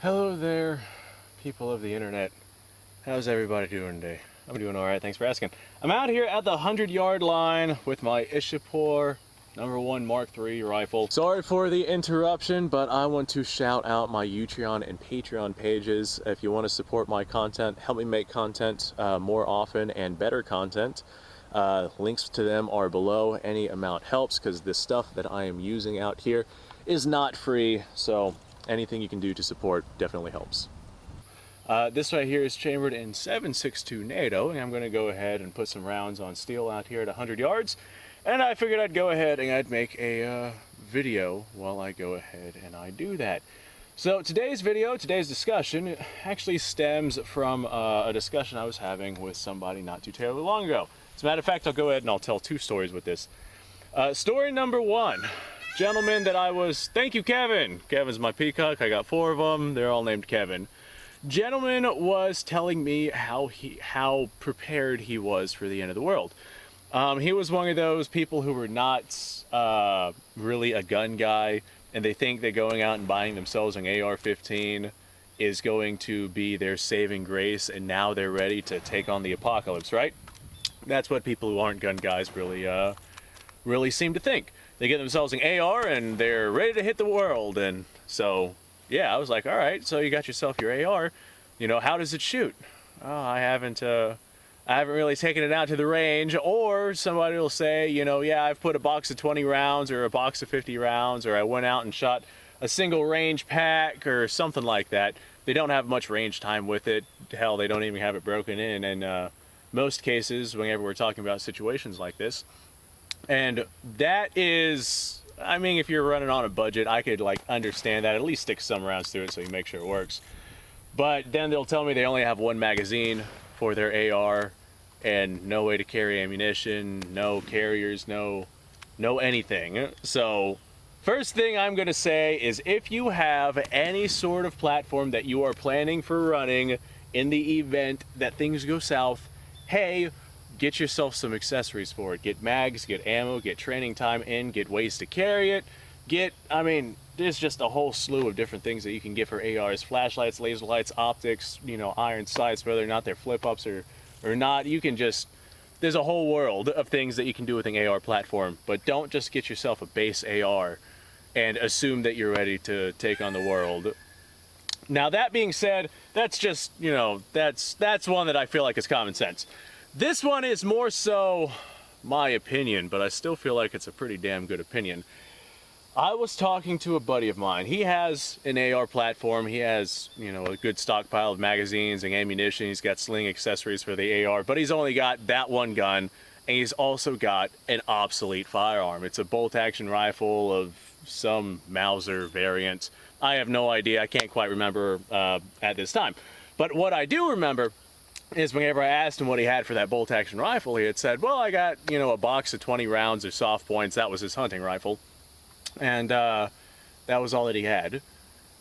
Hello there, people of the internet. How's everybody doing today? I'm doing alright, thanks for asking. I'm out here at the 100-yard line with my Ishapur #1 Mark III rifle. Sorry for the interruption, but I want to shout out my Utreon and Patreon pages. If you want to support my content, help me make content more often and better content. Links to them are below. Any amount helps because the stuff that I am using out here is not free, so anything you can do to support definitely helps. This right here is chambered in 7.62 NATO, and I'm going to go ahead and put some rounds on steel out here at 100 yards. And I figured I'd go ahead and I'd make a video while I go ahead and I do that. So today's discussion actually stems from a discussion I was having with somebody not too terribly long ago. As a matter of fact, I'll go ahead and I'll tell two stories with this. Story number one. Gentleman that I was, thank you Kevin. Kevin's my peacock, I got 4 of them, they're all named Kevin. Gentleman was telling me how prepared he was for the end of the world. He was one of those people who were not really a gun guy, and they think that going out and buying themselves an AR-15 is going to be their saving grace, and now they're ready to take on the apocalypse, right? That's what people who aren't gun guys really seem to think. They get themselves an AR and they're ready to hit the world. And so, yeah, I was like, all right, so you got yourself your AR, you know, how does it shoot? Oh, I haven't really taken it out to the range. Or somebody will say, you know, yeah, I've put a box of 20 rounds or a box of 50 rounds, or I went out and shot a single range pack or something like that. They don't have much range time with it. Hell, they don't even have it broken in. And most cases, whenever we're talking about situations like this, and that is, I mean, if you're running on a budget, I could like understand that. At least stick some rounds through it so you make sure it works. But then they'll tell me they only have 1 magazine for their AR and no way to carry ammunition, no carriers, no anything. So first thing I'm going to say is if you have any sort of platform that you are planning for running in the event that things go south, hey, get yourself some accessories for it. Get mags, get ammo, get training time in, get ways to carry it. I mean, there's just a whole slew of different things that you can get for ARs. Flashlights, laser lights, optics, you know, iron sights, whether or not they're flip-ups or not. You can just, there's a whole world of things that you can do with an AR platform. But don't just get yourself a base AR and assume that you're ready to take on the world. Now, that being said, that's just, you know, that's one that I feel like is common sense. This one is more so my opinion, but I still feel like it's a pretty damn good opinion. I was talking to a buddy of mine. He has an AR platform. He has, you know, a good stockpile of magazines and ammunition. He's got sling accessories for the AR, but he's only got that one gun, and he's also got an Obsolete firearm. It's a bolt-action rifle of some Mauser variant. I have no idea. I can't quite remember at this time. But what I do remember is whenever I asked him what he had for that bolt-action rifle, he had said, well, I got, you know, a box of 20 rounds or soft points. That was his hunting rifle. And that was all that he had.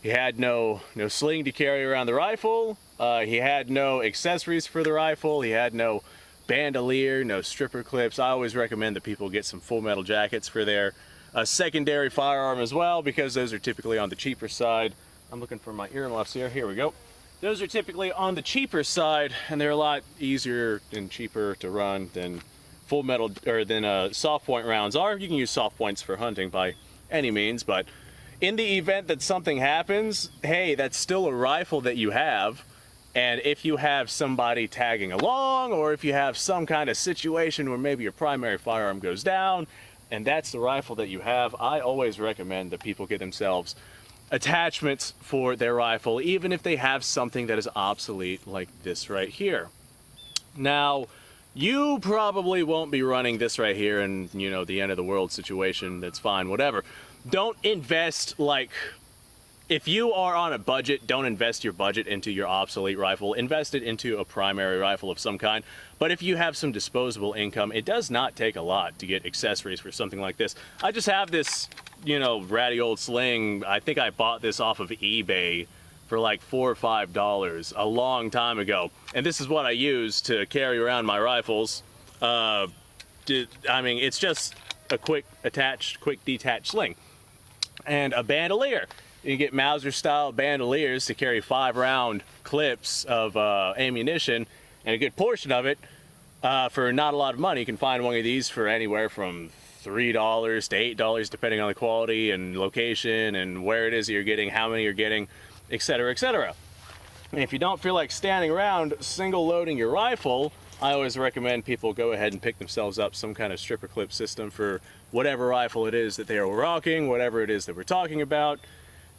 He had no sling to carry around the rifle. He had no accessories for the rifle. He had no bandolier, no stripper clips. I always recommend that people get some full metal jackets for their secondary firearm as well, because those are typically on the cheaper side. I'm looking for my earmuffs here. Here we go. Those are typically on the cheaper side, and they're a lot easier and cheaper to run than full metal or than soft point rounds are. You can use soft points for hunting by any means, but in the event that something happens, hey, that's still a rifle that you have. And if you have somebody tagging along, or if you have some kind of situation where maybe your primary firearm goes down, and that's the rifle that you have, I always recommend that people get themselves attachments for their rifle, even if they have something that is obsolete like this right here. Now, you probably won't be running this right here in, you know, the end of the world situation. That's fine, whatever. Don't invest, like, if you are on a budget, don't invest your budget into your obsolete rifle. Invest it into a primary rifle of some kind. But if you have some disposable income, it does not take a lot to get accessories for something like this. I just have this, you know, ratty old sling. I think I bought this off of eBay for like $4 or $5 a long time ago. And this is what I use to carry around my rifles. I mean, it's just a quick detached sling. And a bandolier. You can get Mauser style bandoliers to carry 5-round clips of ammunition, and a good portion of it for not a lot of money. You can find one of these for anywhere from $3 to $8, depending on the quality and location and where it is you're getting, how many you're getting, etc., etc. And if you don't feel like standing around single loading your rifle, I always recommend people go ahead and pick themselves up some kind of stripper clip system for whatever rifle it is that they are rocking, whatever it is that we're talking about.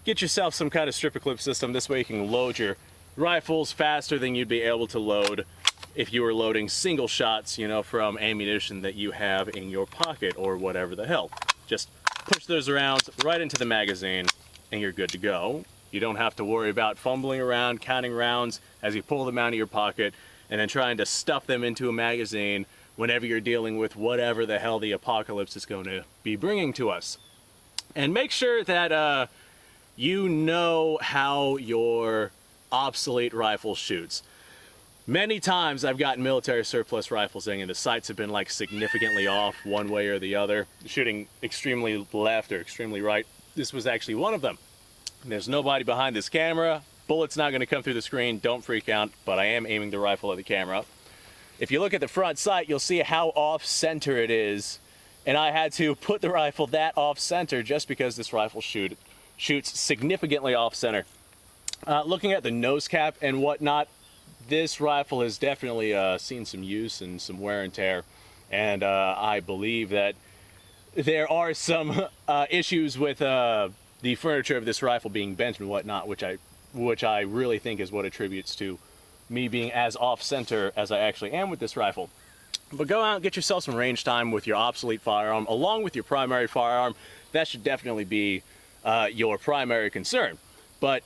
Get yourself some kind of stripper clip system. This way you can load your rifles faster than you'd be able to load if you were loading single shots, you know, from ammunition that you have in your pocket or whatever the hell. Just push those rounds right into the magazine and you're good to go. You don't have to worry about fumbling around, counting rounds as you pull them out of your pocket and then trying to stuff them into a magazine whenever you're dealing with whatever the hell the apocalypse is going to be bringing to us. And make sure that you know how your obsolete rifle shoots. Many times I've gotten military surplus rifles in and the sights have been like significantly off one way or the other, shooting extremely left or extremely right. This was actually one of them. There's nobody behind this camera. Bullet's not going to come through the screen. Don't freak out, but I am aiming the rifle at the camera. If you look at the front sight, you'll see how off-center it is. And I had to put the rifle that off-center just because this rifle shoots significantly off-center. Looking at the nose cap and whatnot, this rifle has definitely seen some use and some wear and tear. And I believe that there are some issues with the furniture of this rifle being bent and whatnot, which I really think is what attributes to me being as off-center as I actually am with this rifle. But go out and get yourself some range time with your obsolete firearm, along with your primary firearm. That should definitely be your primary concern. But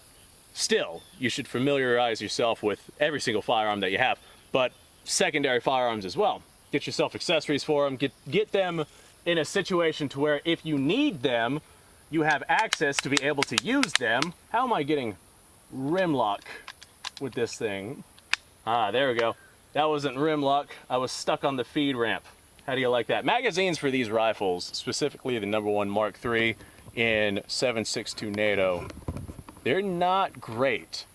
still, you should familiarize yourself with every single firearm that you have, but secondary firearms as well. Get yourself accessories for them. Get them in a situation to where if you need them, you have access to be able to use them. How am I getting rim lock with this thing? Ah, there we go. That wasn't rim lock. I was stuck on the feed ramp. How do you like that? Magazines for these rifles, specifically the #1 Mark III in 7.62 NATO, they're not great.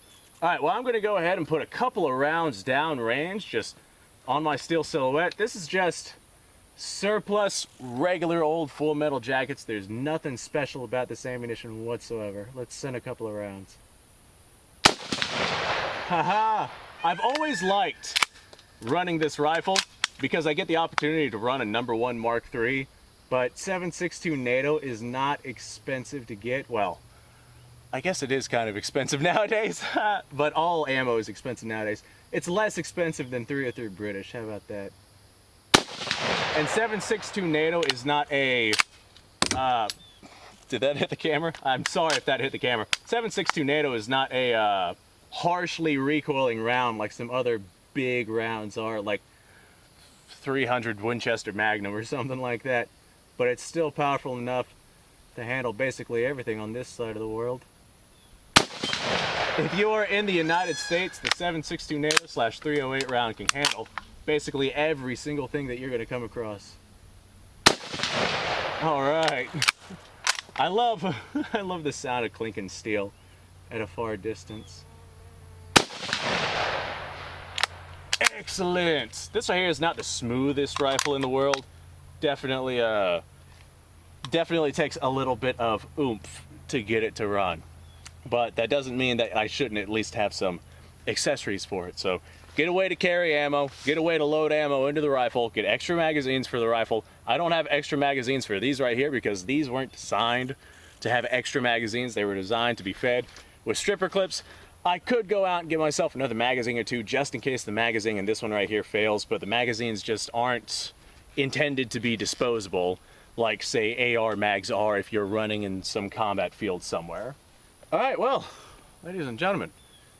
All right, well, I'm going to go ahead and put a couple of rounds down range just on my steel silhouette. This is just surplus, regular old full metal jackets. There's nothing special about this ammunition whatsoever. Let's send a couple of rounds. Haha! I've always liked running this rifle because I get the opportunity to run a #1 Mark III, but 7.62 NATO is not expensive to get. Well, I guess it is kind of expensive nowadays, but all ammo is expensive nowadays. It's less expensive than 303 British. How about that? And 7.62 NATO is not a, did that hit the camera? I'm sorry if that hit the camera. 7.62 NATO is not a harshly recoiling round like some other big rounds are, like 300 Winchester Magnum or something like that. But it's still powerful enough to handle basically everything on this side of the world. If you are in the United States, the 7.62 NATO /308 round can handle basically every single thing that you're going to come across. All right. I love the sound of clinking steel at a far distance. Excellent. This right here is not the smoothest rifle in the world. Definitely takes a little bit of oomph to get it to run. But that doesn't mean that I shouldn't at least have some accessories for it. So get a way to carry ammo, get a way to load ammo into the rifle, get extra magazines for the rifle. I don't have extra magazines for these right here because these weren't designed to have extra magazines. They were designed to be fed with stripper clips. I could go out and get myself another magazine or two just in case the magazine in this one right here fails, but the magazines just aren't intended to be disposable like, say, AR mags are if you're running in some combat field somewhere. All right, well, ladies and gentlemen,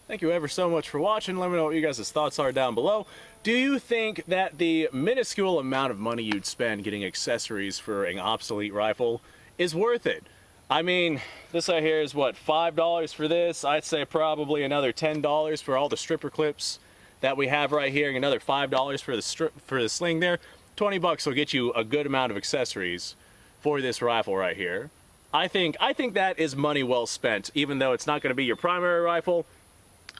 thank you ever so much for watching. Let me know what you guys' thoughts are down below. Do you think that the minuscule amount of money you'd spend getting accessories for an obsolete rifle is worth it? I mean, this right here is what, $5 for this? I'd say probably another $10 for all the stripper clips that we have right here, and another $5 for the sling there. 20 bucks will get you a good amount of accessories for this rifle right here. I think that is money well spent. Even though it's not going to be your primary rifle,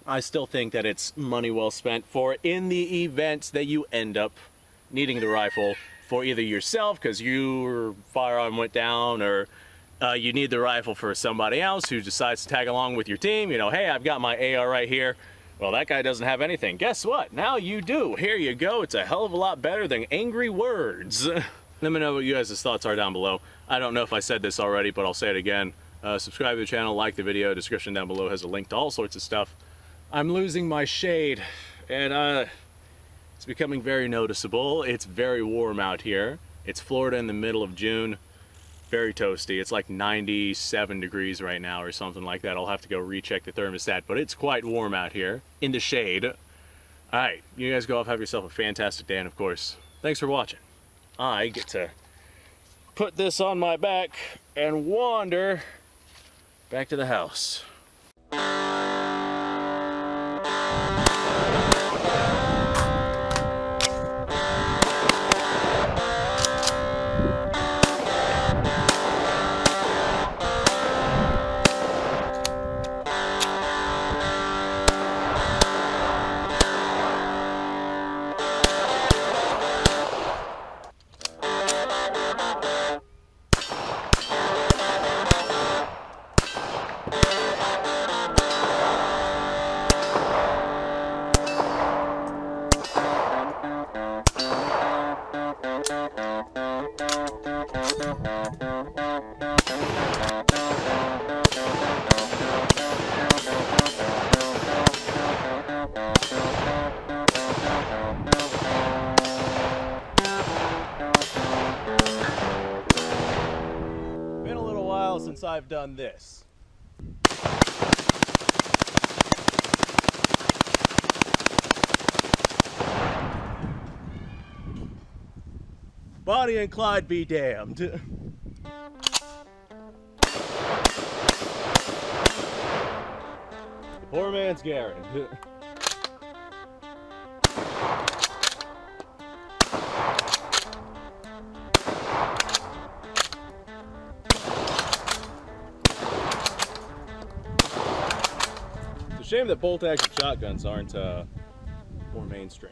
I still think that it's money well spent for in the event that you end up needing the rifle for either yourself because your firearm went down, or you need the rifle for somebody else who decides to tag along with your team. You know, hey, I've got my AR right here. Well, that guy doesn't have anything. Guess what? Now you do. Here you go. It's a hell of a lot better than angry words. Let me know what you guys' thoughts are down below. I don't know if I said this already, but I'll say it again. Subscribe to the channel, like the video. Description down below has a link to all sorts of stuff. I'm losing my shade, and it's becoming very noticeable. It's very warm out here. It's Florida in the middle of June. Very toasty. It's like 97 degrees right now or something like that. I'll have to go recheck the thermostat, but it's quite warm out here in the shade. All right, you guys go off, have yourself a fantastic day, and of course, thanks for watching. I get to put this on my back and wander back to the house. Been a little while since I've done this. Bonnie and Clyde be damned. The poor man's Garen. It's a shame that bolt action shotguns aren't more mainstream.